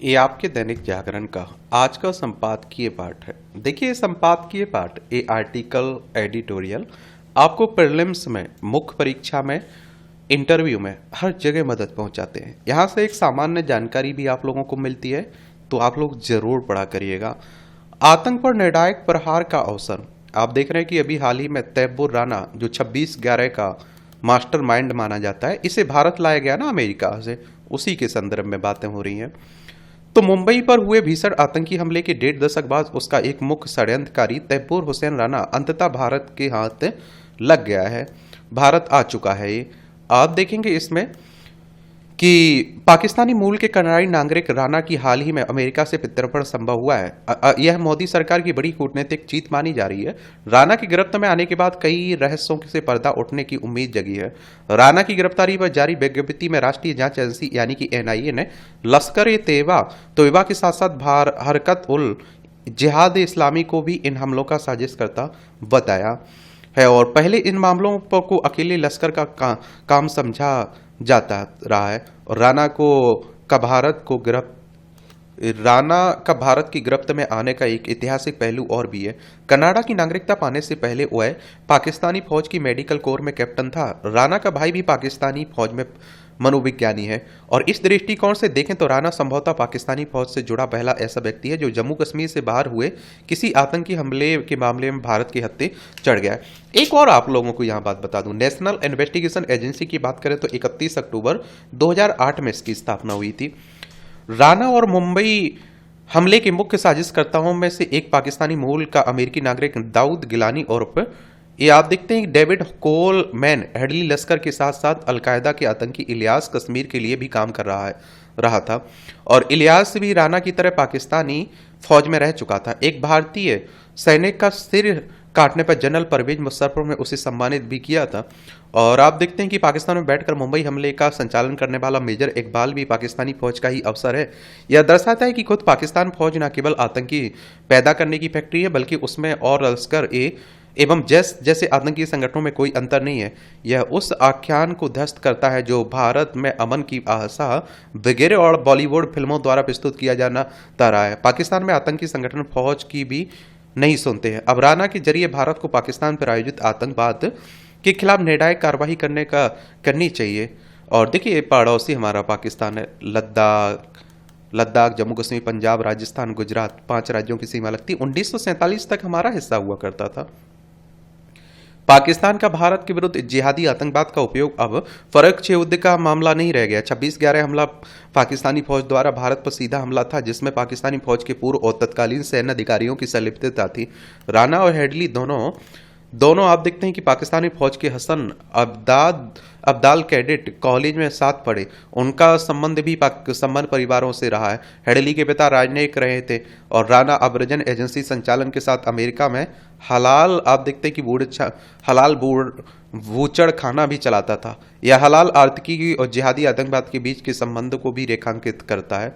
ये आपके दैनिक जागरण का आज का संपादकीय पाठ है। देखिए, संपादकीय पाठ ये आर्टिकल एडिटोरियल आपको प्रीलिम्स में, मुख्य परीक्षा में, इंटरव्यू में हर जगह मदद पहुंचाते हैं। यहाँ से एक सामान्य जानकारी भी आप लोगों को मिलती है, तो आप लोग जरूर पढ़ा करिएगा। आतंक पर निर्णायक प्रहार का अवसर। आप देख रहे हैं कि अभी हाल ही में तैयबुर राना, जो 26/11 का मास्टरमाइंड माना जाता है, इसे भारत लाया गया ना अमेरिका से, उसी के संदर्भ में बातें हो रही हैं। तो मुंबई पर हुए भीषण आतंकी हमले के 1.5 दशक बाद उसका एक मुख्य षड्यंत्रकारी तैयबुर हुसैन राना अंततः भारत के हाथ लग गया है, भारत आ चुका है। ये आप देखेंगे इसमें कि पाकिस्तानी मूल के कनाडाई नागरिक राणा की हाल ही में अमेरिका से प्रत्यर्पण संभव हुआ है। यह मोदी सरकार की बड़ी कूटनीतिक जीत मानी जा रही है। राणा की गिरफ्त में आने के बाद कई रहस्यों से पर्दा उठने की उम्मीद जगी है। राणा की गिरफ्तारी पर जारी विज्ञप्ति में राष्ट्रीय जांच एजेंसी यानी कि एनआईए ने लश्कर तोयबा के साथ साथ हरकत उल जिहाद इस्लामी को भी इन हमलों का साजिशकर्ता बताया है, और पहले इन मामलों को अकेले लश्कर काम समझा जाता रहा है। और राणा का भारत की गिरफ्त में आने का एक ऐतिहासिक पहलू और भी है। कनाडा की नागरिकता पाने से पहले वह पाकिस्तानी फौज की मेडिकल कोर में कैप्टन था। राणा का भाई भी पाकिस्तानी फौज में मनोविज्ञानी है, और इस दृष्टिकोण से देखें तो राणा संभवतः पाकिस्तानी फौज से जुड़ा पहला ऐसा व्यक्ति है जो जम्मू कश्मीर से बाहर हुए किसी आतंकी हमले के मामले में भारत के हत्थे चढ़ गया है। एक और आप लोगों को यहां बात बता दूं, नेशनल इन्वेस्टिगेशन एजेंसी की बात करें तो 31 अक्टूबर 2008 में इसकी स्थापना हुई थी। राणा और मुंबई हमले के मुख्य साजिशकर्ताओं में से एक पाकिस्तानी मूल का अमेरिकी नागरिक दाऊद गिलानी उर्फ, ये आप देखते हैं, डेविड कोलमैन हेडली लश्कर के साथ साथ अलकायदा के आतंकी इलियास कश्मीर के लिए भी काम कर रहा था, और इलियास भी राणा की तरह पाकिस्तानी फौज में रह चुका था। एक भारतीय सैनिक का सिर काटने पर जनरल परवेज मुशर्रफ ने उसे सम्मानित भी किया था। और आप देखते हैं कि पाकिस्तान में बैठकर मुंबई हमले का संचालन करने वाला मेजर इकबाल भी पाकिस्तानी फौज का ही अफसर है। यह दर्शाता है कि खुद पाकिस्तान फौज न केवल आतंकी पैदा करने की फैक्ट्री है, बल्कि उसमें और लश्कर एवं जैसे आतंकी संगठनों में कोई अंतर नहीं है। यह उस आख्यान को ध्वस्त करता है जो भारत में अमन की आशा वगैरह और बॉलीवुड फिल्मों द्वारा प्रस्तुत किया जाना ता रहा है। पाकिस्तान में आतंकी संगठन फौज की भी नहीं सुनते हैं। अब राणा के जरिए भारत को पाकिस्तान पर आयोजित आतंकवाद के खिलाफ निर्णायक कार्रवाई करनी चाहिए। और देखिए, पड़ोसी हमारा पाकिस्तान है। लद्दाख, जम्मू कश्मीर, पंजाब, राजस्थान, गुजरात, 5 राज्यों की सीमा लगती। 1947 तक हमारा हिस्सा हुआ करता था। पाकिस्तान का भारत के विरुद्ध जिहादी आतंकवाद का उपयोग अब फर्क युद्ध का मामला नहीं रह गया। 26/11 हमला पाकिस्तानी फौज द्वारा भारत पर सीधा हमला था, जिसमें पाकिस्तानी फौज के पूर्व और तत्कालीन सैन्य अधिकारियों की संलिप्तता थी। राणा और हेडली दोनों आप देखते हैं कि पाकिस्तानी फौज के हसन अब्दाल कैडेट कॉलेज में साथ पढ़े। उनका संबंध भी संबंध परिवारों से रहा है। हेडली के पिता राजनयिक रहे थे, और राणा अब्रजन एजेंसी संचालन के साथ अमेरिका में हलाल आप देखते हैं कि हलाल बूचड़ खाना भी चलाता था। यह हलाल आर्थिकी और जिहादी आतंकवाद के बीच के संबंध को भी रेखांकित करता है।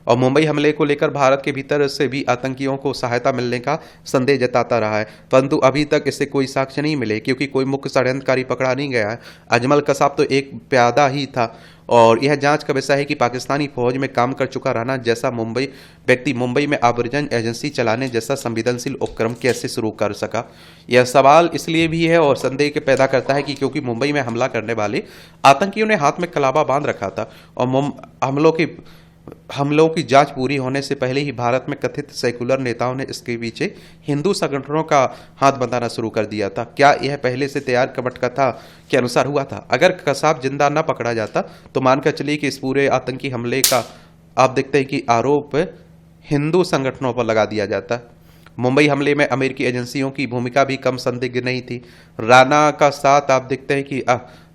और मुंबई हमले को लेकर भारत के भीतर से भी आतंकियों को सहायता मिलने का संदेह जताता रहा है, परंतु अभी तक इससे कोई साक्ष्य नहीं मिले, क्योंकि कोई मुख्य षड्यंत्रकारी पकड़ा नहीं गया है। अजमल कसाब तो एक प्यादा ही था, और यह जांच का विषय है कि पाकिस्तानी फौज में काम कर चुका राणा जैसा व्यक्ति मुंबई में आव्रजन एजेंसी चलाने जैसा संवेदनशील उपक्रम कैसे शुरू कर सका। यह सवाल इसलिए भी है और संदेह के पैदा करता है कि क्योंकि मुंबई में हमला करने वाले आतंकियों ने हाथ में कलाबा बांध रखा था, और हमलों की जांच पूरी होने से पहले ही भारत में कथित सेकुलर नेताओं ने इसके पीछे हिंदू संगठनों का हाथ बताना शुरू कर दिया था। क्या यह पहले से तैयार कथा के अनुसार हुआ था? अगर कसाब जिंदा न पकड़ा जाता तो मानकर चलिए कि इस पूरे आतंकी हमले का आप देखते हैं कि आरोप हिंदू संगठनों पर लगा दिया जाता। मुंबई हमले में अमेरिकी एजेंसियों की भूमिका भी कम संदिग्ध नहीं थी। राणा का साथ आप देखते हैं कि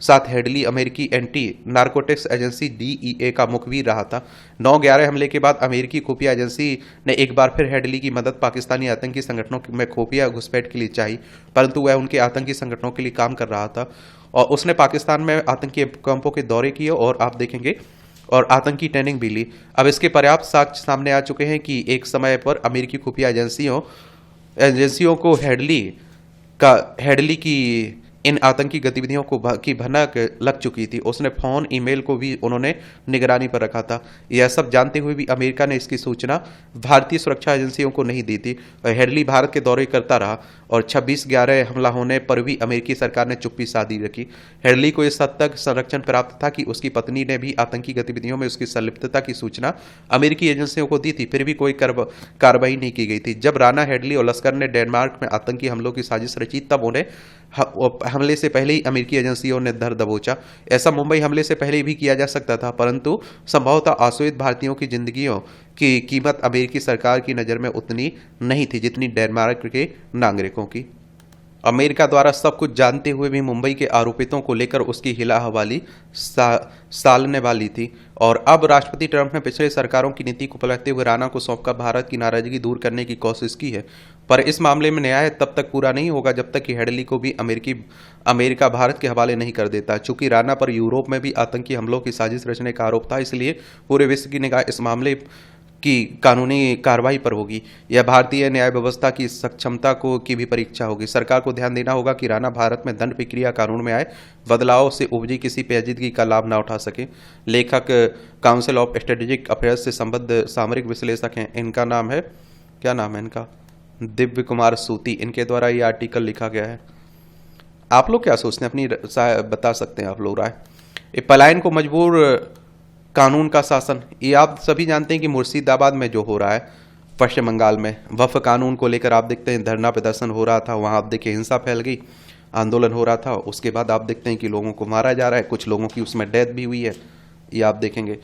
साथ हेडली अमेरिकी एंटी नारकोटिक्स एजेंसी DEA का मुखबिर रहा था। 9/11 हमले के बाद अमेरिकी खुफिया एजेंसी ने एक बार फिर हेडली की मदद पाकिस्तानी आतंकी संगठनों में खुफिया घुसपैठ के लिए चाहिए, परंतु वह उनके आतंकी संगठनों के लिए काम कर रहा था, और उसने पाकिस्तान में आतंकी कैंपों के दौरे किए और आप देखेंगे और आतंकी ट्रेनिंग भी ली। अब इसके पर्याप्त साक्ष्य सामने आ चुके हैं कि एक समय पर अमेरिकी खुफिया एजेंसियों को हेडली की इन आतंकी गतिविधियों की भनक लग चुकी थी। उसने फोन ईमेल को भी उन्होंने निगरानी पर रखा था। यह सब जानते हुए भी अमेरिका ने इसकी सूचना भारतीय सुरक्षा एजेंसियों को नहीं दी थी। हेडली भारत के दौरे करता रहा और 26/11 हमला होने पर भी अमेरिकी सरकार ने चुप्पी साधी रखी। हेडली को इस हद तक संरक्षण प्राप्त था कि उसकी पत्नी ने भी आतंकी गतिविधियों में उसकी संलिप्तता की सूचना अमेरिकी एजेंसियों को दी थी, फिर भी कोई कार्रवाई नहीं की गई थी। जब राणा, हेडली और लश्कर ने डेनमार्क में आतंकी हमलों की साजिश रची, तब उन्हें हमले से पहले ही अमेरिकी एजेंसियों ने धर दबोचा। ऐसा मुंबई हमले से पहले भी किया जा सकता था, परंतु संभवतः आश्रित भारतीयों की जिंदगियों की कीमत अमेरिकी सरकार की नज़र में उतनी नहीं थी जितनी डेनमार्क के नागरिकों की। अमेरिका द्वारा सब कुछ जानते हुए भी मुंबई के आरोपितों को लेकर उसकी हिला हवाली सालने वाली थी। और अब राष्ट्रपति ट्रंप ने पिछले सरकारों की नीति को पलटते हुए राणा को सौंपकर भारत की नाराजगी दूर करने की कोशिश की है। पर इस मामले में न्याय तब तक पूरा नहीं होगा जब तक कि हेडली को भी अमेरिका भारत के हवाले नहीं कर देता। चूंकि राणा पर यूरोप में भी आतंकी हमलों की साजिश रचने का आरोप था, इसलिए पूरे विश्व की निगाह इस मामले की कानूनी कार्रवाई पर होगी। यह भारतीय न्याय व्यवस्था की सक्षमता की भी परीक्षा होगी। सरकार को ध्यान देना होगा कि राणा भारत में दंड प्रक्रिया कानून में आए बदलाव से उपजी किसी पेचीदगी का लाभ न उठा सके। लेखक काउंसिल ऑफ स्ट्रेटेजिक अफेयर्स से संबद्ध सामरिक विश्लेषक हैं। इनका नाम है, क्या नाम है इनका, दिव्य कुमार सूती। इनके द्वारा ये आर्टिकल लिखा गया है। आप लोग क्या सोचते हैं, अपनी बता सकते हैं आप लोग राय। पलायन को मजबूर कानून का शासन, ये आप सभी जानते हैं कि मुर्शिदाबाद में जो हो रहा है पश्चिम बंगाल में, वक्फ कानून को लेकर आप देखते हैं धरना प्रदर्शन हो रहा था, वहाँ आप देखिए हिंसा फैल गई, आंदोलन हो रहा था। उसके बाद आप देखते हैं कि लोगों को मारा जा रहा है, कुछ लोगों की उसमें डेथ भी हुई है, ये आप देखेंगे।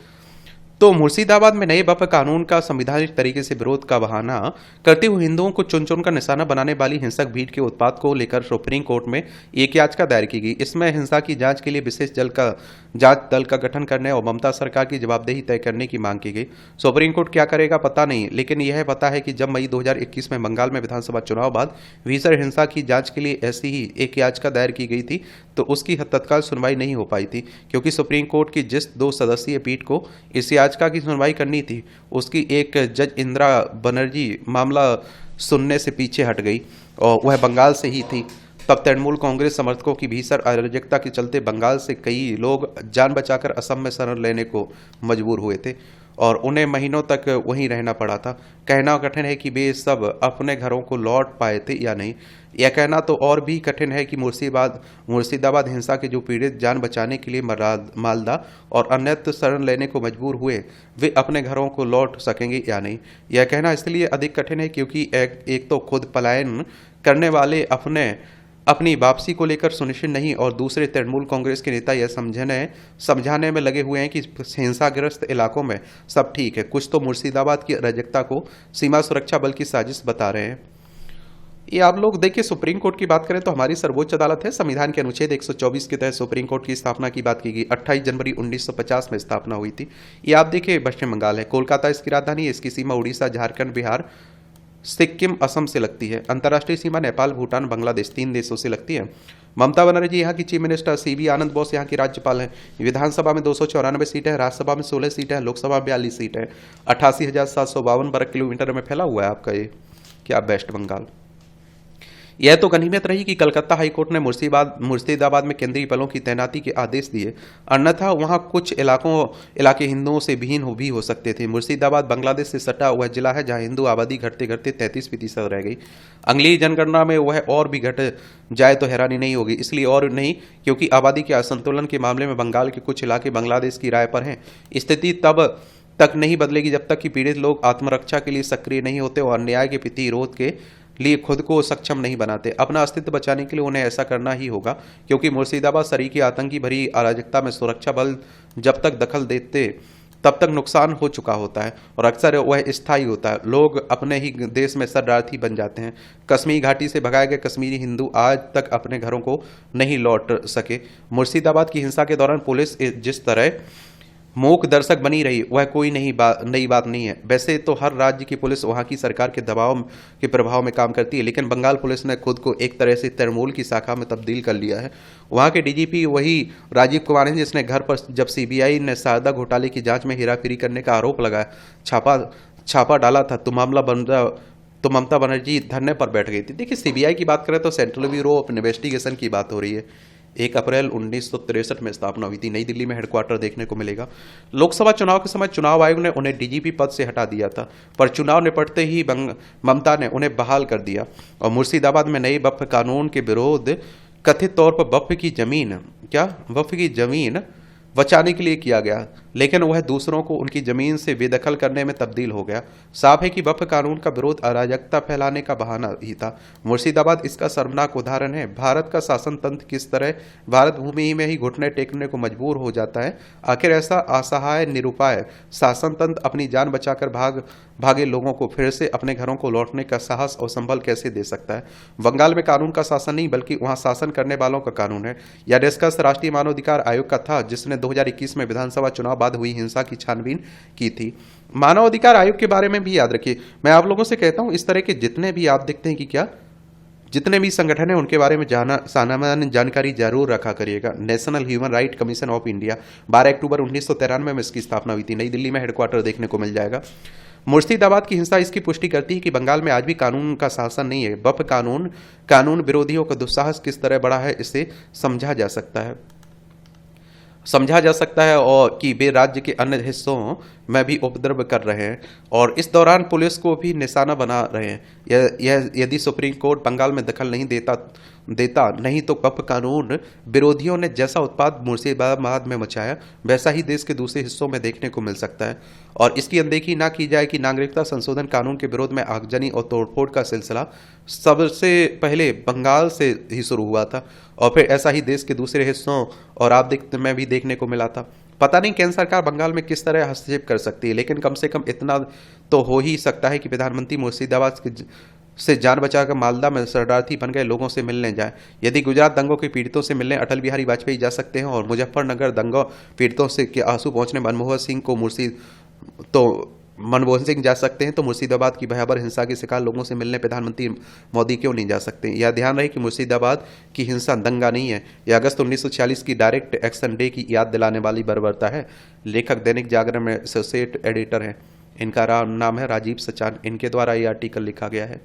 तो मुर्शिदाबाद में नए वक्फ कानून का संवैधानिक तरीके से विरोध का बहाना करते हुए हिंदुओं को चुन चुन कर निशाना बनाने वाली हिंसक भीड़ के उत्पात को लेकर सुप्रीम कोर्ट में एक याचिका दायर की गई। इसमें हिंसा की जांच के लिए विशेष जांच दल का गठन करने और ममता सरकार की जवाबदेही तय करने की मांग की गई। सुप्रीम कोर्ट क्या करेगा पता नहीं, लेकिन यह पता है कि जब मई 2021 में बंगाल में विधानसभा चुनाव बाद भीषण हिंसा की जांच के लिए ऐसी ही एक याचिका दायर की गई थी, तो उसकी तत्काल सुनवाई नहीं हो पाई थी, क्योंकि सुप्रीम कोर्ट की जिस 2 सदस्यीय पीठ को इस याचिका की सुनवाई करनी थी, उसकी एक जज इंदिरा बनर्जी मामला सुनने से पीछे हट गई और वह बंगाल से ही थी। तब तृणमूल कांग्रेस समर्थकों की भीषण अराजकता के चलते बंगाल से कई लोग जान बचाकर असम में शरण लेने को मजबूर हुए थे और उन्हें महीनों तक वहीं रहना पड़ा था। कहना कठिन है कि वे सब अपने घरों को लौट पाए थे या नहीं। यह कहना तो और भी कठिन है कि मुर्शिदाबाद हिंसा के जो पीड़ित जान बचाने के लिए मालदा और अन्यत्र शरण लेने को मजबूर हुए, वे अपने घरों को लौट सकेंगे या नहीं। यह कहना इसलिए अधिक कठिन है क्योंकि एक तो खुद पलायन करने वाले अपनी वापसी को लेकर सुनिश्चित नहीं और दूसरे तृणमूल कांग्रेस के नेता यह समझाने में लगे हुए हैं कि हिंसाग्रस्त इलाकों में सब ठीक है। कुछ तो मुर्शिदाबाद की अराजकता को सीमा सुरक्षा बल की साजिश बता रहे हैं। ये आप लोग देखिए, सुप्रीम कोर्ट की बात करें तो हमारी सर्वोच्च अदालत है। संविधान के अनुच्छेद 124 के तहत सुप्रीम कोर्ट की स्थापना की बात की गई। 28 जनवरी 1950 में स्थापना हुई थी। ये आप देखिए पश्चिम बंगाल है, कोलकाता इसकी राजधानी है। इसकी सीमा उड़ीसा, झारखंड, बिहार, सिक्किम, असम से लगती है। अंतर्राष्ट्रीय सीमा नेपाल, भूटान, बांग्लादेश 3 देशों से लगती है। ममता बनर्जी यहाँ की चीफ मिनिस्टर, सीवी आनंद बोस यहाँ की राज्यपाल हैं। विधानसभा में 294 सीट है, राज्यसभा में 16 सीट है, लोकसभा में 42 सीट है। 88,752 वर्ग किलोमीटर में फैला हुआ है आपका ये क्या वेस्ट बंगाल। यह तो गनीमत रही कि कलकत्ता हाईकोर्ट ने मुर्शिदाबाद में केंद्रीय बलों की तैनाती के आदेश दिए, अन्यथा वहां कुछ इलाके हिंदुओं से विहीन भी हो सकते थे। मुर्शिदाबाद बांग्लादेश से सटा हुआ जिला है जहां हिंदू आबादी घटते घटते 33% रह गई। अगली जनगणना में वह और भी घट जाए तो हैरानी नहीं होगी, इसलिए और नहीं क्योंकि आबादी के असंतुलन के मामले में बंगाल के कुछ इलाके बांग्लादेश की राय पर हैं। स्थिति तब तक नहीं बदलेगी जब तक कि पीड़ित लोग आत्मरक्षा के लिए सक्रिय नहीं होते और अन्याय के प्रतिरोध के लिए खुद को सक्षम नहीं बनाते। अपना अस्तित्व बचाने के लिए उन्हें ऐसा करना ही होगा, क्योंकि मुर्शिदाबाद सरीकी आतंकी भरी अराजकता में सुरक्षा बल जब तक दखल देते तब तक नुकसान हो चुका होता है और अक्सर वह स्थायी होता है। लोग अपने ही देश में शरणार्थी बन जाते हैं। कश्मीर घाटी से भगाए गए कश्मीरी हिंदू आज तक अपने घरों को नहीं लौट सके। मुर्शिदाबाद की हिंसा के दौरान पुलिस जिस तरह मूक दर्शक बनी रही वह कोई नई बात नहीं है। वैसे तो हर राज्य की पुलिस वहां की सरकार के दबाव के प्रभाव में काम करती है, लेकिन बंगाल पुलिस ने खुद को एक तरह से तृणमूल की शाखा में तब्दील कर लिया है। वहां के डीजीपी वही राजीव कुमार हैं जिसने घर पर जब सीबीआई ने शारदा घोटाले की जांच में हेराफेरी करने का आरोप लगाया छापा डाला था, तो मामला तो ममता बनर्जी धरने पर बैठ गई थी। देखिए, सीबीआई की बात करें तो सेंट्रल ब्यूरो ऑफ इन्वेस्टिगेशन की बात हो रही है। 1 अप्रैल 1963 में स्थापना हुई थी। नई दिल्ली में हेडक्वार्टर देखने को मिलेगा। लोकसभा चुनाव के समय चुनाव आयोग ने उन्हें डीजीपी पद से हटा दिया था, पर चुनाव निपटते ही ममता ने उन्हें बहाल कर दिया और मुर्शिदाबाद में नए वक्फ कानून के विरोध कथित तौर पर वक्फ की जमीन बचाने के लिए किया गया, लेकिन वह दूसरों को उनकी जमीन से बेदखल करने में तब्दील हो गया। साफ है कि वक्फ कानून का विरोध अराजकता फैलाने का बहाना ही था। मुर्शिदाबाद इसका शर्मनाक उदाहरण है। भारत का शासन तंत्र किस तरह भारत भूमि में ही घुटने टेकने को मजबूर हो जाता है। आखिर ऐसा असहाय निरुपाय शासन तंत्र अपनी जान बचाकर भागे लोगों को फिर से अपने घरों को लौटने का साहस और संबल कैसे दे सकता है। बंगाल में कानून का शासन नहीं बल्कि वहां शासन करने वालों का कानून है। यह डिस्कस राष्ट्रीय मानवाधिकार आयोग का था, जिसने 2021 में विधानसभा चुनाव बाद हुई हिंसा की छानबीन की थी। मानवाधिकार आयोग के बारे में भी याद रखिए। मैं आप लोगों से कहता हूं, इस तरह के जितने भी आप देखते हैं कि जितने भी संगठन हैं उनके बारे में सामान्य जानकारी जरूर रखा करिएगा। National human right commission of India 12 अक्टूबर 1993 में इसकी स्थापना हुई थी। नई दिल्ली में हेडक्वार्टर देखने को मिल जाएगा। मुर्शिदाबाद की हिंसा इसकी पुष्टि करती है कि बंगाल में आज भी कानून का शासन नहीं है। वक्फ कानून विरोधियों का दुस्साहस किस तरह बड़ा है, इसे समझा जा सकता है और कि वे राज्य के अन्य हिस्सों में भी उपद्रव कर रहे हैं और इस दौरान पुलिस को भी निशाना बना रहे हैं। यदि सुप्रीम कोर्ट बंगाल में दखल नहीं देता नहीं तो वक्फ कानून विरोधियों ने जैसा उत्पाद मुर्शिदाबाद में मचाया वैसा ही देश के दूसरे हिस्सों में देखने को मिल सकता है। और इसकी अनदेखी ना की जाए कि नागरिकता संशोधन कानून के विरोध में आगजनी और तोड़फोड़ का सिलसिला सबसे पहले बंगाल से ही शुरू हुआ था और फिर ऐसा ही देश के दूसरे हिस्सों और आप में भी देखने को मिला था। पता नहीं केंद्र सरकार बंगाल में किस तरह हस्तक्षेप कर सकती है, लेकिन कम से कम इतना तो हो ही सकता है कि प्रधानमंत्री मुर्शिदाबाद से जान बचाकर मालदा में शरणार्थी बन गए लोगों से मिलने जाए। यदि गुजरात दंगों के पीड़ितों से मिलने अटल बिहारी वाजपेयी जा सकते हैं और मुजफ्फरनगर दंगों पीड़ितों से के आंसू पहुंचने मनमोहन सिंह जा सकते हैं, तो मुर्शिदाबाद की भयावह हिंसा के शिकार लोगों से मिलने प्रधानमंत्री मोदी क्यों नहीं जा सकते। यह ध्यान रहे कि मुर्शिदाबाद की हिंसा दंगा नहीं है, यह अगस्त 1946 की डायरेक्ट एक्शन डे की याद दिलाने वाली बर्बरता है। लेखक दैनिक जागरण में एसोसिएट एडिटर हैं, इनका नाम है राजीव सचान। इनके द्वारा ये आर्टिकल लिखा गया है।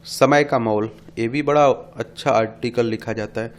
समय का मोल, ये भी बड़ा अच्छा आर्टिकल लिखा जाता है।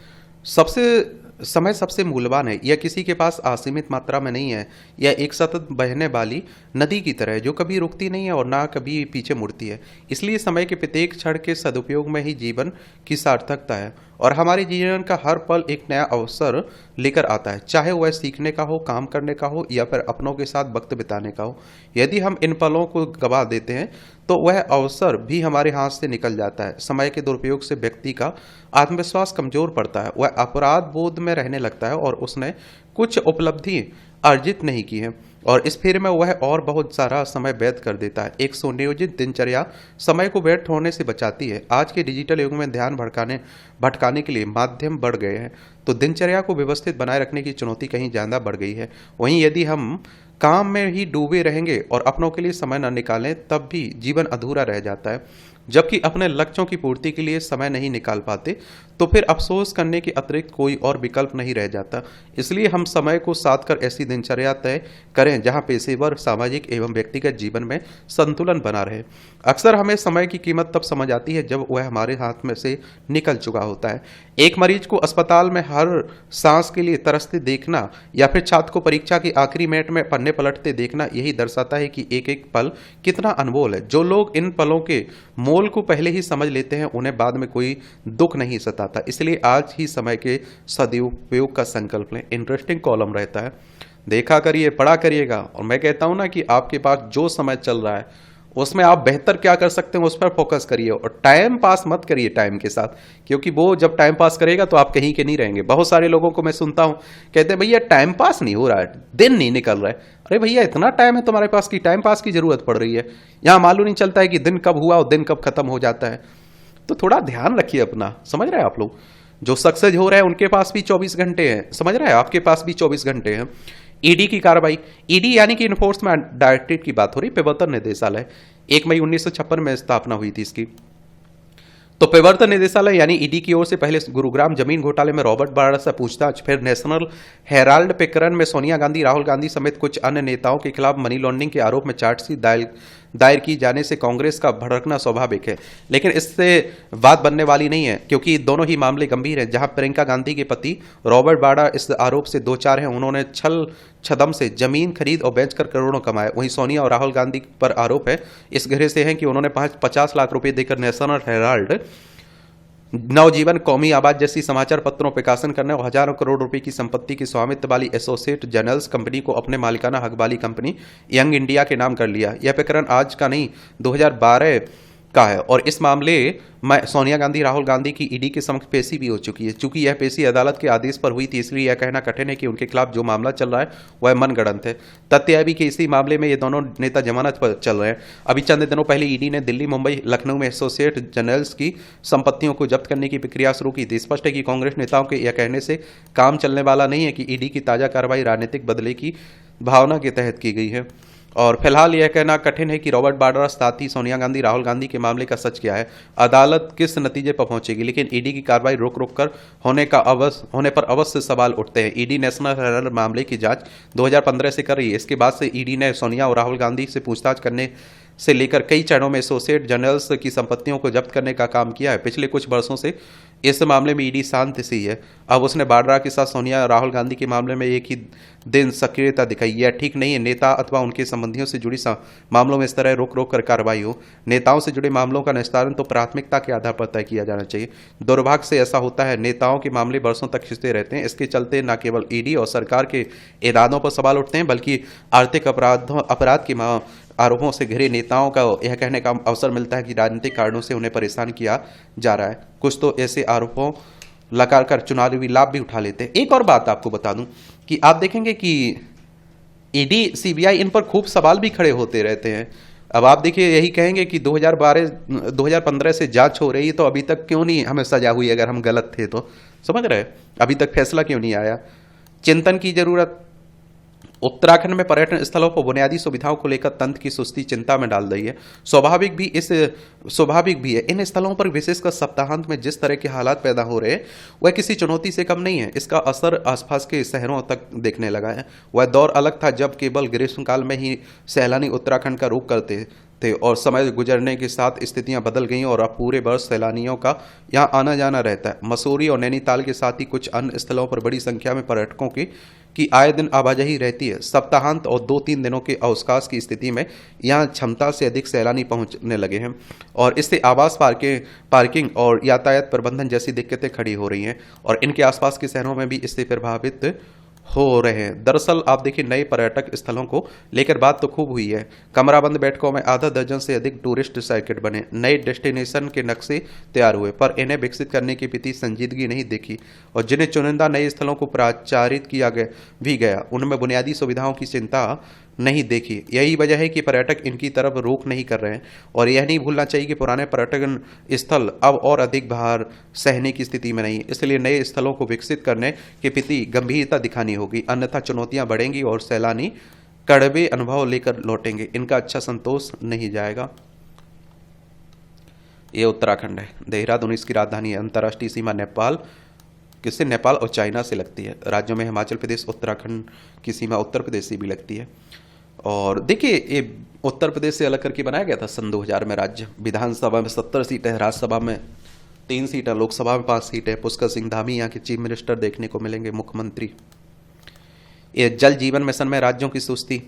समय सबसे मूल्यवान है। यह किसी के पास असीमित मात्रा में नहीं है। यह एक सतत बहने वाली नदी की तरह है जो कभी रुकती नहीं है और ना कभी पीछे मुड़ती है। इसलिए समय के प्रत्येक क्षण के सदुपयोग में ही जीवन की सार्थकता है और हमारे जीवन का हर पल एक नया अवसर लेकर आता है, चाहे वह सीखने का हो, काम करने का हो या फिर अपनों के साथ वक्त बिताने का हो। यदि हम इन पलों को गवा देते हैं तो वह अवसर भी हमारे हाथ से निकल जाता है। समय के दुरुपयोग से व्यक्ति का आत्मविश्वास कमजोर पड़ता है, वह अपराध बोध में रहने लगता है और उसने कुछ उपलब्धि अर्जित नहीं की है और इस फेर में वह और बहुत सारा समय व्यर्थ कर देता है। एक सुनियोजित दिनचर्या समय को व्यर्थ होने से बचाती है। आज के डिजिटल युग में ध्यान भटकाने के लिए माध्यम बढ़ गए हैं, तो दिनचर्या को व्यवस्थित बनाए रखने की चुनौती कहीं ज्यादा बढ़ गई है। वहीं यदि हम काम में ही डूबे रहेंगे और अपनों के लिए समय न निकालें तब भी जीवन अधूरा रह जाता है। जबकि अपने लक्ष्यों की पूर्ति के लिए समय नहीं निकाल पाते तो फिर अफसोस करने के अतिरिक्त कोई और विकल्प नहीं रह जाता। इसलिए हम समय को साध कर ऐसी दिनचर्या तय करें जहां पेशेवर, सामाजिक एवं व्यक्तिगत जीवन में संतुलन बना रहे। अक्सर हमें समय की कीमत तब समझ आती है जब वह हमारे हाथ में से निकल चुका होता है। एक मरीज को अस्पताल में हर सांस के लिए तरसते देखना या फिर छात्र को परीक्षा की आखिरी मिनट में पन्ने पलटते देखना यही दर्शाता है कि एक एक पल कितना अनमोल है। जो लोग इन पलों के मोल को पहले ही समझ लेते हैं उन्हें बाद में कोई दुख नहीं सताता। इसलिए आज ही समय के सदुपयोग का संकल्प लें। इंटरेस्टिंग कॉलम रहता है, देखा करिए, पढ़ा करिएगा। और मैं कहता हूं ना कि आपके पास जो समय चल रहा है उसमें आप बेहतर क्या कर सकते हैं उस पर फोकस करिए और टाइम पास मत करिए टाइम के साथ, क्योंकि वो जब टाइम पास करेगा तो आप कहीं के नहीं रहेंगे। बहुत सारे लोगों को मैं सुनता हूं, कहते हैं भैया टाइम पास नहीं हो रहा है, दिन नहीं निकल रहा है। अरे भैया इतना टाइम है तुम्हारे पास कि टाइम पास की जरूरत पड़ रही है। यहां मालूम नहीं चलता है कि दिन कब हुआ और दिन कब खत्म हो जाता है। तो थोड़ा ध्यान रखिए अपना, समझ रहे हैं आप लोग। जो सक्सेस हो रहा है उनके पास भी 24 घंटे हैं, समझ रहे हैं, आपके पास भी 24 घंटे हैं। ईडी की कार्रवाई, ईडी यानी कि इन्फोर्समेंट डायरेक्टरेट की बात हो रही, प्रवर्तन निदेशालय 1 मई 1956 में स्थापना हुई थी इसकी। तो प्रवर्तन निदेशालय यानी ईडी की ओर से पहले गुरुग्राम जमीन घोटाले में रॉबर्ट वाड्रा से पूछताछ, फिर नेशनल हेराल्ड प्रकरण में सोनिया गांधी, राहुल गांधी समेत कुछ अन्य नेताओं के खिलाफ मनी लॉन्ड्रिंग के आरोप में चार्जशीट दायर की जाने से कांग्रेस का भड़कना स्वाभाविक है, लेकिन इससे बात बनने वाली नहीं है क्योंकि दोनों ही मामले गंभीर हैं। जहां प्रियंका गांधी के पति रॉबर्ट वाड्रा इस आरोप से दो चार हैं, उन्होंने छल छदम से जमीन खरीद और बेचकर करोड़ों कमाए। वहीं सोनिया और राहुल गांधी पर आरोप है इस घेरे से है कि उन्होंने 50 लाख रुपए देकर नेशनल हेराल्ड, नवजीवन, कौमी आवाज जैसी समाचार पत्रों प्रकाशन करने और हजारों करोड़ रुपए की संपत्ति की स्वामित्व वाली एसोसिएट जर्नल्स कंपनी को अपने मालिकाना हक वाली कंपनी यंग इंडिया के नाम कर लिया। यह प्रकरण आज का नहीं 2012 का है और इस मामले में सोनिया गांधी, राहुल गांधी की ईडी के समक्ष पेशी भी हो चुकी है। चूंकि यह पेशी अदालत के आदेश पर हुई थी, इसलिए यह कहना कठिन है कि उनके खिलाफ जो मामला चल रहा है वह मनगढ़ंत है। तथ्य यह भी कि इसी मामले में ये दोनों नेता जमानत पर चल रहे हैं। अभी चंद दिनों पहले ईडी ने दिल्ली, मुंबई, लखनऊ में एसोसिएट जर्नल्स की संपत्तियों को जब्त करने की प्रक्रिया शुरू की थी। स्पष्ट है कि कांग्रेस नेताओं के यह कहने से काम चलने वाला नहीं है कि ईडी की ताजा कार्रवाई राजनीतिक बदले की भावना के तहत की गई है। और फिलहाल यह कहना कठिन है कि रॉबर्ट वाड्रा, साथ ही सोनिया गांधी, राहुल गांधी के मामले का सच क्या है, अदालत किस नतीजे पर पहुंचेगी। लेकिन ईडी की कार्रवाई रोक रोक कर होने पर अवश्य सवाल उठते हैं। ईडी नेशनल हेराल्ड मामले की जांच 2015 से कर रही है। इसके बाद से ईडी ने सोनिया और राहुल गांधी से पूछताछ करने से लेकर कई चरणों में एसोसिएट जर्नल्स की संपत्तियों को जब्त करने का काम किया है। पिछले कुछ वर्षों से इस मामले में ईडी शांत सी है। अब उसने वाड्रा के साथ सोनिया और राहुल गांधी के मामले में एक ही दिन सक्रियता दिखाई। यह ठीक नहीं है। नेता अथवा उनके संबंधियों से जुड़ी मामलों में इस तरह रोक रोक कर कार्रवाई हो। नेताओं से जुड़े मामलों का निस्तारण तो प्राथमिकता के आधार पर तय किया जाना चाहिए। दुर्भाग्य से ऐसा होता है, नेताओं के मामले वर्षों तक खिंचते रहते हैं। इसके चलते न केवल ईडी और सरकार के इरादों पर सवाल उठते हैं, बल्कि आर्थिक अपराध के आरोपों से घिरे नेताओं का यह कहने का अवसर मिलता है कि राजनीतिक कारणों से उन्हें परेशान किया जा रहा है। कुछ तो ऐसे आरोपों लगा कर चुनावी लाभ भी उठा लेते हैं। एक और बात आपको बता दूं कि आप देखेंगे कि ईडी, सीबीआई इन पर खूब सवाल भी खड़े होते रहते हैं। अब आप देखिए, यही कहेंगे कि 2015 से जांच हो रही है तो अभी तक क्यों नहीं हमें सजा हुई, अगर हम गलत थे तो। समझ रहे, अभी तक फैसला क्यों नहीं आया। चिंतन की जरूरत। उत्तराखंड में पर्यटन स्थलों पर बुनियादी सुविधाओं को लेकर तंत्र की सुस्ती चिंता में डाल रही है। स्वाभाविक भी है। इन स्थलों पर विशेषकर सप्ताहांत में जिस तरह के हालात पैदा हो रहे हैं वह किसी चुनौती से कम नहीं है। इसका असर आसपास के शहरों तक दिखने लगा है। वह दौर अलग था जब केवल ग्रीष्मकाल में ही सैलानी उत्तराखंड का रुख करते थे और समय गुजरने के साथ स्थितियां बदल गईं और अब पूरे वर्ष सैलानियों का यहां आना जाना रहता है। मसूरी और नैनीताल के साथ ही कुछ अन्य स्थलों पर बड़ी संख्या में पर्यटकों की आए दिन आवाजाही रहती है। सप्ताहांत और 2-3 दिनों के अवकाश की स्थिति में यहां क्षमता से अधिक सैलानी पहुंचने लगे हैं और इससे आवास, पार्किंग और यातायात प्रबंधन जैसी दिक्कतें खड़ी हो रही हैं और इनके आसपास के शहरों में भी इससे प्रभावित हो रहे हैं। दरअसल आप देखिए, नए पर्यटक स्थलों को लेकर बात तो खूब हुई है। कमराबंद बैठकों में आधा दर्जन से अधिक टूरिस्ट सर्किट बने, नए डेस्टिनेशन के नक्शे तैयार हुए, पर इन्हें विकसित करने के प्रति संजीदगी नहीं देखी और जिन्हें चुनिंदा नए स्थलों को प्रचारित किया गया उनमें बुनियादी सुविधाओं की चिंता नहीं देखी। यही वजह है कि पर्यटक इनकी तरफ रुख नहीं कर रहे हैं और यह नहीं भूलना चाहिए कि पुराने पर्यटन स्थल अब और अधिक भार सहने की स्थिति में नहीं। इसलिए नए स्थलों को विकसित करने के प्रति गंभीरता दिखानी होगी, अन्यथा चुनौतियां बढ़ेंगी और सैलानी कड़वे अनुभव लेकर लौटेंगे। इनका अच्छा संतोष नहीं जाएगा। ये उत्तराखंड है, देहरादून इसकी राजधानी है। अंतर्राष्ट्रीय सीमा नेपाल और चाइना से लगती है। राज्यों में हिमाचल प्रदेश, उत्तराखंड की सीमा उत्तर प्रदेश से भी लगती है। और देखिए, ये उत्तर प्रदेश से अलग करके बनाया गया था सन 2000 में राज्य। विधानसभा में 70 सीटें, राज्यसभा में 3 सीटें, लोकसभा में 5 सीटें। पुष्कर सिंह धामी यहाँ के चीफ मिनिस्टर देखने को मिलेंगे, मुख्यमंत्री। ये जल जीवन मिशन में राज्यों की सुस्ती।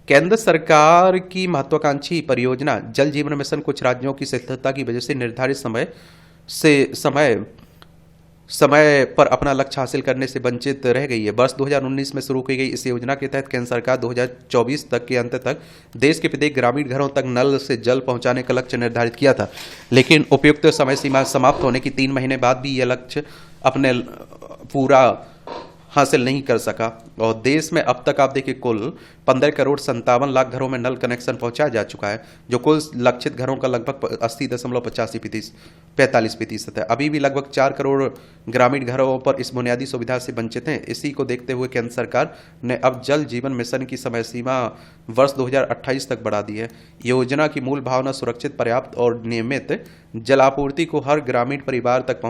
केंद्र सरकार की महत्वाकांक्षी परियोजना जल जीवन मिशन कुछ राज्यों की शिथिलता की वजह से निर्धारित समय पर अपना लक्ष्य हासिल करने से वंचित रह गई है। वर्ष 2019 में शुरू की गई इस योजना के तहत केंद्र सरकार 2024 तक के अंत तक देश के प्रत्येक ग्रामीण घरों तक नल से जल पहुंचाने का लक्ष्य निर्धारित किया था, लेकिन उपयुक्त समय सीमा समाप्त होने की 3 महीने बाद भी यह लक्ष्य अपने पूरा हासिल नहीं कर सका और देश में अब तक आप देखिए कुल 15 करोड़ 57 लाख घरों में नल कनेक्शन पहुंचाया जा चुका है, जो कुल लक्षित घरों का लगभग 80.45% है। अभी भी लगभग 4 करोड़ ग्रामीण घरों पर इस बुनियादी सुविधा से वंचित हैं। इसी को देखते हुए केंद्र सरकार ने अब जल जीवन मिशन की समय सीमा वर्ष 2028 तक बढ़ा दी है। योजना की मूल भावना सुरक्षित, पर्याप्त और नियमित जलापूर्ति को हर ग्रामीण परिवार तक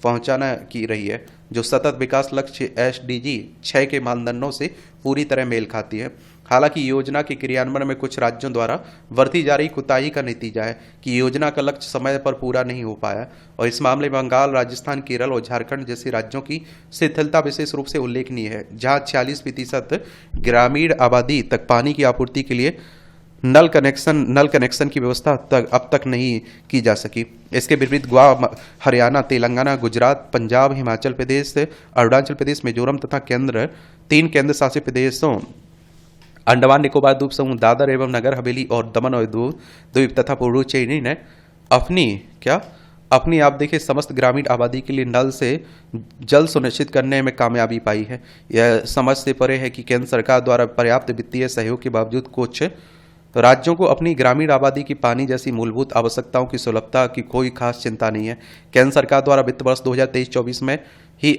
पहुंचाना की रही है, जो सतत विकास लक्ष्य SDG 6 के मानदंडों से पूरी तरह मेल खाती है। हालांकि योजना के क्रियान्वयन में कुछ राज्यों द्वारा बरती जा रही कुताही का नतीजा है कि योजना का लक्ष्य समय पर पूरा नहीं हो पाया और इस मामले में बंगाल, राजस्थान, केरल और झारखंड जैसे राज्यों की शिथिलता विशेष रूप से उल्लेखनीय है, जहां 46% ग्रामीण आबादी तक पानी की आपूर्ति के लिए नल कनेक्शन की व्यवस्था अब तक नहीं की जा सकी। इसके विपरीत गोवा, हरियाणा, तेलंगाना, गुजरात, पंजाब, हिमाचल प्रदेश, अरुणाचल प्रदेश, मिजोरम तथा तीन केंद्र शासित प्रदेशों अंडमान निकोबार द्वीप समूह, दादर एवं नगर हवेली और दमन और द्वीप तथा पुडुचेरी ने अपनी आप देखिए समस्त ग्रामीण आबादी के लिए नल से जल सुनिश्चित करने में कामयाबी पाई है। यह समझ से परे है कि केंद्र सरकार द्वारा पर्याप्त वित्तीय सहयोग के बावजूद कुछ राज्यों को अपनी ग्रामीण आबादी की पानी जैसी मूलभूत आवश्यकताओं की सुलभता की कोई खास चिंता नहीं है। केंद्र सरकार द्वारा वित्त वर्ष 2023-24 में ही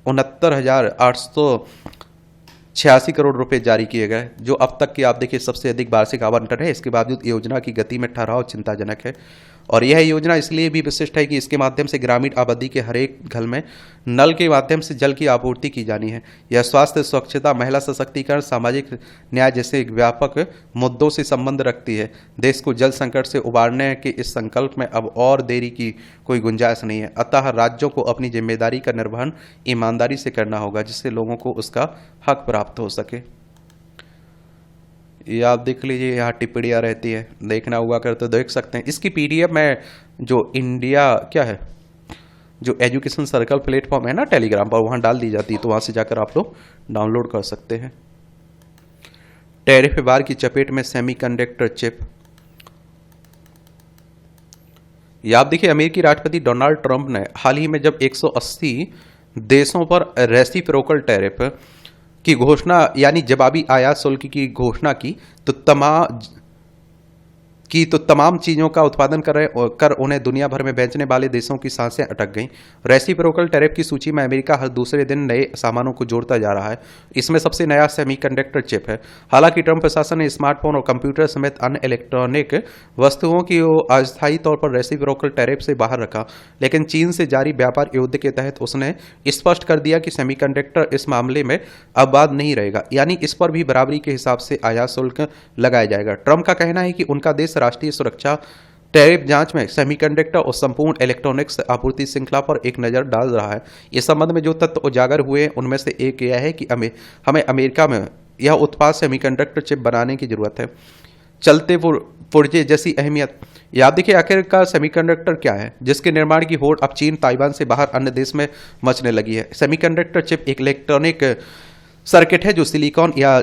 69,886 करोड़ रुपए जारी किए गए, जो अब तक की आप देखिए सबसे अधिक वार्षिक आवंटन है। इसके बावजूद योजना की गति में ठहराव चिंताजनक है और यह योजना इसलिए भी विशिष्ट है कि इसके माध्यम से ग्रामीण आबादी के हर एक घर में नल के माध्यम से जल की आपूर्ति की जानी है। यह स्वास्थ्य, स्वच्छता, महिला सशक्तिकरण, सामाजिक न्याय जैसे व्यापक मुद्दों से संबंध रखती है। देश को जल संकट से उबारने के इस संकल्प में अब और देरी की कोई गुंजाइश नहीं है। अतः राज्यों को अपनी जिम्मेदारी का निर्वहन ईमानदारी से करना होगा, जिससे लोगों को उसका हक प्राप्त हो सके। ये आप देख लीजिए, यहाँ टिप्पणियाँ रहती है, देखना हुआ कर तो देख सकते हैं। इसकी पीडीएफ में जो जो एजुकेशन सर्कल प्लेटफॉर्म है ना टेलीग्राम पर, वहाँ डाल दी जाती है, तो वहाँ से जाकर आप लोग डाउनलोड कर सकते हैं। टैरिफ वार की चपेट में सेमीकंडक्टर चिप। ये आप देखिए, अमेरिकी राष्ट्रपति डोनाल्ड ट्रंप ने हाल ही में जब 180 देशों पर रेसिप्रोकल टैरिफ की घोषणा यानी जवाबी आयात शुल्क की घोषणा की तो तमाम चीजों का उत्पादन कर उन्हें दुनिया भर में बेचने वाले देशों की सांसें अटक गईं। रेसिप्रोकल टैरिफ की सूची में अमेरिका हर दूसरे दिन नए सामानों को जोड़ता जा रहा है। इसमें सबसे नया सेमीकंडक्टर चिप है। हालांकि ट्रंप प्रशासन ने स्मार्टफोन और कंप्यूटर समेत अन्य इलेक्ट्रॉनिक वस्तुओं की अस्थायी तौर पर रेसिप्रोकल टैरिफ से बाहर रखा, लेकिन चीन से जारी व्यापार युद्ध के तहत उसने स्पष्ट कर दिया कि सेमीकंडक्टर इस मामले में आबाद नहीं रहेगा, यानी इस पर भी बराबरी के हिसाब से आयात शुल्क लगाया जाएगा। ट्रंप का कहना है कि उनका देश राष्ट्रीय सुरक्षा, टैरिफ जांच में सेमीकंडक्टर और संपूर्ण इलेक्ट्रॉनिक्स आपूर्ति श्रृंखला पर एक नजर डाल रहा है। इस संबंध में जो तथ्य उजागर हुए हैं उनमें से एक यह है कि हमें अमेरिका में यह उत्पाद सेमीकंडक्टर चिप बनाने की जरूरत है। चलते पुर्जे जैसी अहमियत। याद देखिए, आखिरकार सेमीकंडक्टर क्या है, जिसके निर्माण की होड़ अब चीन, ताइवान से बाहर अन्य देश में मचने लगी है। सेमीकंडक्टर चिप एक इलेक्ट्रॉनिक सर्किट है जो सिलिकॉन या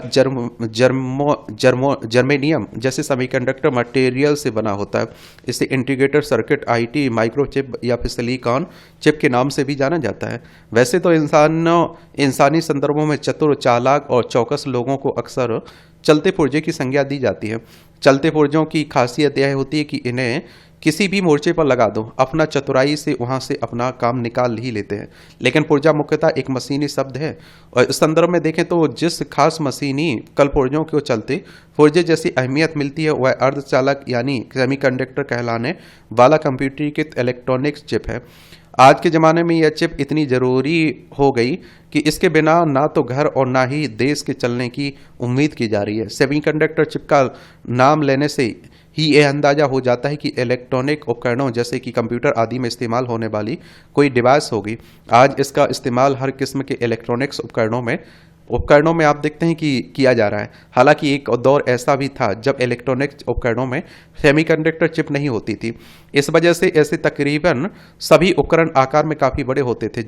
जर्मेनियम जैसे सेमीकंडक्टर मटेरियल से बना होता है। इसे इंटीग्रेटेड सर्किट, आईटी, माइक्रोचिप या फिर सिलिकॉन चिप के नाम से भी जाना जाता है। वैसे तो इंसानी संदर्भों में चतुर, चालाक और चौकस लोगों को अक्सर चलते पुर्जे की संज्ञा दी जाती है। चलते पुर्जों की खासियत यह होती है कि इन्हें किसी भी मोर्चे पर लगा दो, अपना चतुराई से वहां से अपना काम निकाल ही लेते हैं। लेकिन पुर्जा मुख्यतः एक मशीनी शब्द है और इस संदर्भ में देखें तो जिस खास मशीनी कल पुर्जों को चलते पुर्जे जैसी अहमियत मिलती है वह अर्धचालक यानी सेमीकंडक्टर कहलाने वाला कंप्यूटरीकृत इलेक्ट्रॉनिक्स चिप है। आज के ज़माने में यह चिप इतनी ज़रूरी हो गई कि इसके बिना ना तो घर और ना ही देश के चलने की उम्मीद की जा रही है। सेमीकंडक्टर चिप का नाम लेने से ही यह अंदाजा हो जाता है कि इलेक्ट्रॉनिक उपकरणों जैसे कि कंप्यूटर आदि में इस्तेमाल होने वाली कोई डिवाइस होगी। आज इसका इस्तेमाल हर किस्म के इलेक्ट्रॉनिक्स उपकरणों में आप देखते हैं कि किया जा रहा है। हालांकि एक दौर ऐसा भी था जब इलेक्ट्रॉनिक्स उपकरणों में सेमीकंडक्टर चिप नहीं होती थी। इस वजह से ऐसे तकरीबन सभी उपकरण आकार में काफ़ी बड़े होते थे,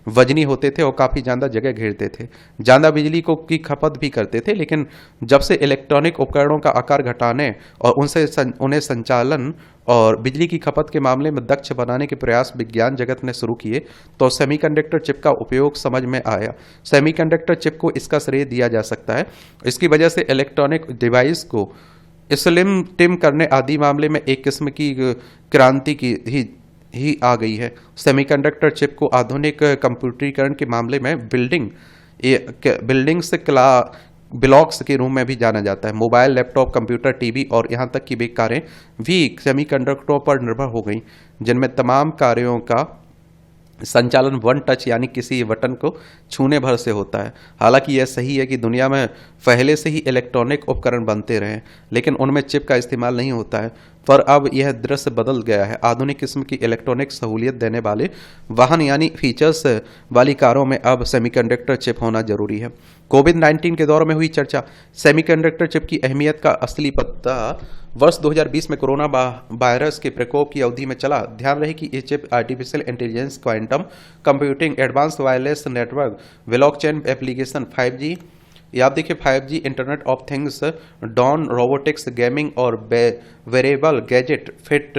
वजनी होते थे और काफ़ी ज़्यादा जगह घेरते थे, ज़्यादा बिजली की खपत भी करते थे। लेकिन जब से इलेक्ट्रॉनिक उपकरणों का आकार घटाने और उन्हें संचालन और बिजली की खपत के मामले में दक्ष बनाने के प्रयास विज्ञान जगत ने शुरू किए तो सेमीकंडक्टर चिप का उपयोग समझ में आया। सेमीकंडक्टर चिप को इसका श्रेय दिया जा सकता है। इसकी वजह से इलेक्ट्रॉनिक डिवाइस को स्लिम टिम करने आदि मामले में एक किस्म की क्रांति की ही आ गई है। सेमीकंडक्टर चिप को आधुनिक कंप्यूटरीकरण के मामले में बिल्डिंग से ब्लॉक्स के रूप में भी जाना जाता है। मोबाइल, लैपटॉप, कंप्यूटर, टीवी और यहाँ तक कि वे कारें भी सेमीकंडक्टरों पर निर्भर हो गई, जिनमें तमाम कार्यों का संचालन वन टच यानी किसी बटन को छूने भर से होता है। हालांकि यह सही है कि दुनिया में पहले से ही इलेक्ट्रॉनिक उपकरण बनते रहे, लेकिन उनमें चिप का इस्तेमाल नहीं होता है। पर अब यह दृश्य बदल गया है। आधुनिक किस्म की इलेक्ट्रॉनिक सहूलियत देने वाले वाहन यानी फीचर्स वाली कारों में अब सेमीकंडक्टर चिप होना जरूरी है। कोविड-19 के दौर में हुई चर्चा। सेमीकंडक्टर चिप की अहमियत का असली पता वर्ष 2020 में कोरोना वायरस के प्रकोप की अवधि में चला। ध्यान रहे कि ये चिप artificial intelligence, quantum computing, advance wireless network, blockchain application, 5G या आप देखिए 5G, internet of things, drone robotics, gaming और वेरेबल गैजेट, फिट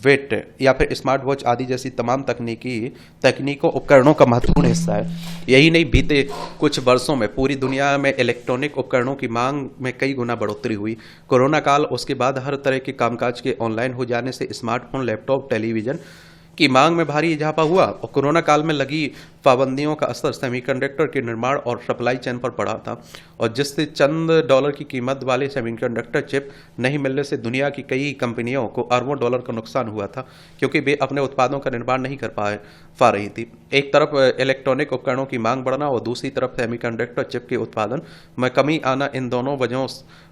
वेट या फिर स्मार्ट वॉच आदि जैसी तमाम तकनीकों उपकरणों का महत्वपूर्ण हिस्सा है। यही नहीं, बीते कुछ वर्षों में पूरी दुनिया में इलेक्ट्रॉनिक उपकरणों की मांग में कई गुना बढ़ोतरी हुई। कोरोना काल, उसके बाद हर तरह के कामकाज के ऑनलाइन हो जाने से स्मार्टफोन, लैपटॉप, टेलीविजन की मांग में भारी इजाफा हुआ और कोरोना काल में लगी पाबंदियों का असर सेमीकंडक्टर के निर्माण और सप्लाई चेन पर पड़ा था, और जिससे चंद डॉलर की कीमत वाले सेमीकंडक्टर चिप नहीं मिलने से दुनिया की कई कंपनियों को अरबों डॉलर का नुकसान हुआ था, क्योंकि वे अपने उत्पादों का निर्माण नहीं कर पा रही थी। एक तरफ इलेक्ट्रॉनिक उपकरणों की मांग बढ़ना और दूसरी तरफ सेमीकंडक्टर चिप के उत्पादन में कमी आना, इन दोनों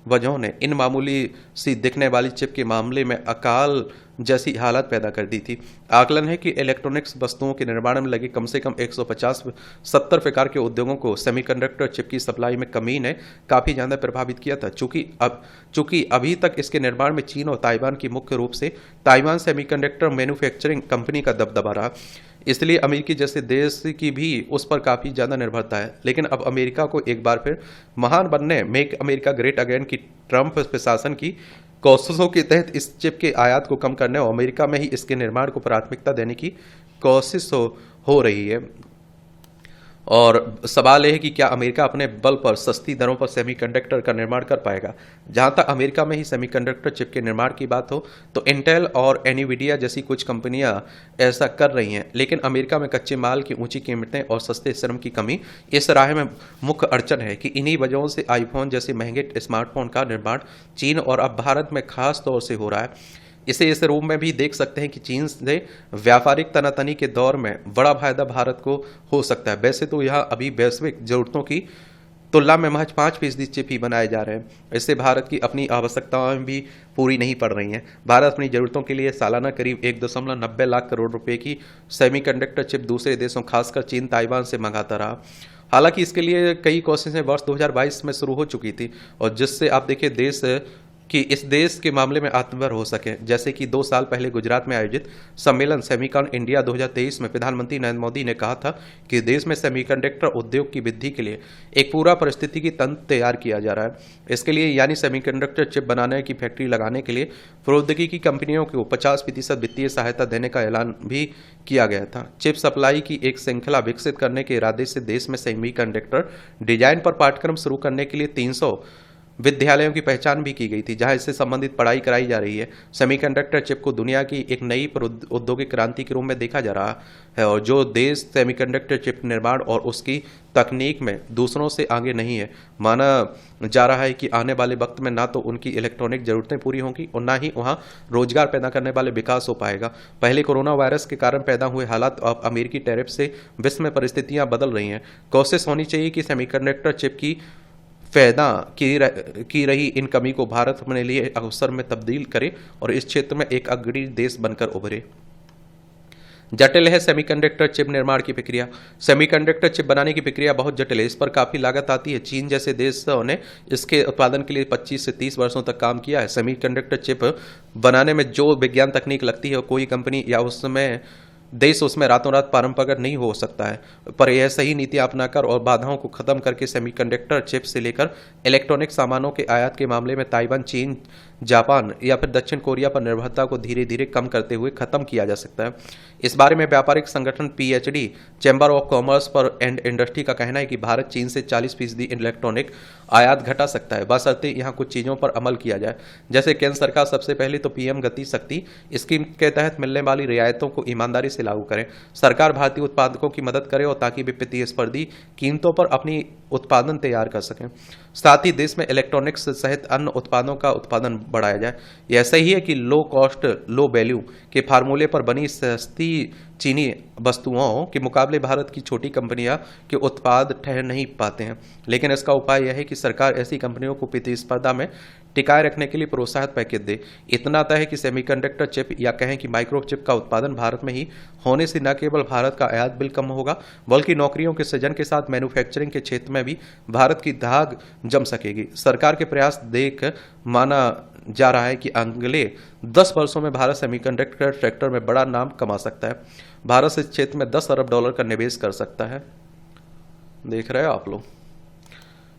वजहों ने इन मामूली सी दिखने वाली चिप के मामले में अकाल जैसी हालत पैदा कर दी थी। आकलन है कि इलेक्ट्रॉनिक्स वस्तुओं के निर्माण में लगे कम से कम 150-70 प्रकार के उद्योगों को सेमीकंडक्टर चिप की सप्लाई में कमी ने काफ़ी ज़्यादा प्रभावित किया था। चूंकि अभी तक इसके निर्माण में चीन और ताइवान की मुख्य रूप से ताइवान सेमीकंडक्टर मैन्युफैक्चरिंग कंपनी का दबदबा रहा, इसलिए अमेरिकी जैसे देश की भी उस पर काफ़ी ज़्यादा निर्भरता है। लेकिन अब अमेरिका को एक बार फिर महान बनने, मेक अमेरिका ग्रेट अगेन की ट्रंप प्रशासन की कोशिशों के तहत इस चिप के आयात को कम करने और अमेरिका में ही इसके निर्माण को प्राथमिकता देने की कोशिश हो रही है। और सवाल यह है कि क्या अमेरिका अपने बल पर सस्ती दरों पर सेमीकंडक्टर का निर्माण कर पाएगा। जहां तक अमेरिका में ही सेमीकंडक्टर चिप के निर्माण की बात हो तो इंटेल और एनवीडिया जैसी कुछ कंपनियां ऐसा कर रही हैं, लेकिन अमेरिका में कच्चे माल की ऊंची कीमतें और सस्ते श्रम की कमी इस राह में मुख्य अड़चन है कि इन्हीं वजहों से आईफोन जैसे महंगे स्मार्टफोन का निर्माण चीन और अब भारत में खास तौर से हो रहा है। इसे इस रूप में भी देख सकते हैं कि चीन से व्यापारिक तनातनी के दौर में बड़ा फायदा भारत को हो सकता है। वैसे तो यहाँ अभी वैश्विक जरूरतों की तुलना में महज 5% चिप ही बनाए जा रहे हैं। इससे भारत की अपनी आवश्यकताएं भी पूरी नहीं पड़ रही हैं। भारत अपनी जरूरतों के लिए सालाना करीब 1.90 लाख करोड़ रुपए की सेमीकंडक्टर चिप दूसरे देशों, खासकर चीन, ताइवान से मंगाता रहा। हालांकि इसके लिए कई कोशिशें वर्ष 2022 में शुरू हो चुकी थी, और जिससे आप देखिए इस देश के मामले में आत्मनिर्भर हो सके। जैसे कि 2 साल पहले गुजरात में आयोजित सम्मेलन सेमीकॉन इंडिया 2023 में प्रधानमंत्री नरेंद्र मोदी ने कहा था कि देश में सेमीकंडक्टर उद्योग की वृद्धि के लिए एक पूरा परिस्थितिकी तंत्र तैयार किया जा रहा है। इसके लिए यानी सेमीकंडक्टर चिप बनाने की फैक्ट्री लगाने के लिए प्रौद्योगिकी कंपनियों को 50% वित्तीय सहायता देने का ऐलान भी किया गया था। चिप सप्लाई की एक श्रृंखला विकसित करने के इरादे से देश में सेमीकंडक्टर डिजाइन पर पाठ्यक्रम शुरू करने के लिए 300 विद्यालयों की पहचान भी की गई थी, जहां इससे संबंधित पढ़ाई कराई जा रही है। सेमीकंडक्टर चिप को दुनिया की एक नई औद्योगिक क्रांति के रूप में देखा जा रहा है, और जो देश सेमीकंडक्टर चिप निर्माण और उसकी तकनीक में दूसरों से आगे नहीं है, माना जा रहा है कि आने वाले वक्त में ना तो उनकी इलेक्ट्रॉनिक जरूरतें पूरी होंगी और ना ही वहां रोजगार पैदा करने वाले विकास हो पाएगा। पहले कोरोना वायरस के कारण पैदा हुए हालात अब अमेरिकी टैरिफ से विश्व में परिस्थितियां बदल रही हैं। कोशिश होनी चाहिए कि सेमीकंडक्टर चिप की पैदा की रही इन कमी को भारत अपने लिए अवसर में तब्दील करे और इस क्षेत्र में एक अग्रणी देश बनकर उभरे। जटिल है सेमीकंडक्टर चिप निर्माण की प्रक्रिया। सेमीकंडक्टर चिप बनाने की प्रक्रिया बहुत जटिल है, इस पर काफी लागत आती है। चीन जैसे देशों ने इसके उत्पादन के लिए 25 से 30 वर्षों तक काम किया है। सेमीकंडक्टर चिप बनाने में जो विज्ञान तकनीक लगती है, कोई कंपनी या देश उसमें रातों रात पारंपरिक नहीं हो सकता है, पर यह सही नीति अपनाकर और बाधाओं को खत्म करके सेमीकंडक्टर चिप से लेकर इलेक्ट्रॉनिक सामानों के आयात के मामले में ताइवान, चीन, जापान या फिर दक्षिण कोरिया पर निर्भरता को धीरे धीरे कम करते हुए खत्म किया जा सकता है। इस बारे में व्यापारिक संगठन PhD चैम्बर ऑफ कॉमर्स पर एंड इंडस्ट्री का कहना है कि भारत चीन से 40% इलेक्ट्रॉनिक आयात घटा सकता है, बशर्ते यहाँ कुछ चीज़ों पर अमल किया जाए। जैसे केंद्र सरकार सबसे पहले तो PM गति शक्ति स्कीम के तहत मिलने वाली रियायतों को ईमानदारी से लागू करें। सरकार भारतीय उत्पादकों की मदद करे और ताकि वे प्रतिस्पर्धी कीमतों पर अपनी उत्पादन तैयार कर सकें। साथ ही देश में इलेक्ट्रॉनिक्स सहित अन्य उत्पादों का उत्पादन बढ़ाया जाए। यह सही है कि लो कॉस्ट लो वैल्यू के फार्मूले पर बनी सस्ती चीनी वस्तुओं के मुकाबले भारत की छोटी कंपनियां के उत्पाद ठहर नहीं पाते हैं, लेकिन इसका उपाय यह है कि सरकार ऐसी कंपनियों को प्रतिस्पर्धा में टिकाए रखने के लिए प्रोत्साहन पैकेज दे। इतना तय है कि सेमीकंडक्टर चिप या कहें कि माइक्रो चिप का उत्पादन भारत में ही होने से न केवल भारत का आयात बिल कम होगा, बल्कि नौकरियों के सृजन के साथ मैन्युफैक्चरिंग के क्षेत्र में भी भारत की धाक जम सकेगी। सरकार के प्रयास देख माना जा रहा है कि अगले 10 वर्षों में भारत सेमीकंडक्टर सेक्टर में बड़ा नाम कमा सकता है। भारत इस क्षेत्र में 10 अरब डॉलर का निवेश कर सकता है। देख रहे हो आप लोग।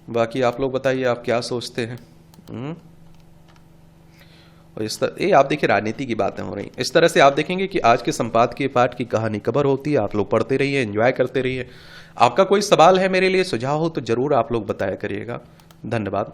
बाकी आप लोग बताइए, आप क्या सोचते हैं? और इस तरह ये आप देखिए राजनीति की बातें हो रही। इस तरह से आप देखेंगे कि आज के संपादकीय पाठ की कहानी कवर होती है। आप लोग पढ़ते रहिए, एंजॉय करते रहिए। आपका कोई सवाल है मेरे लिए, सुझाव हो तो जरूर आप लोग बताया करिएगा। धन्यवाद।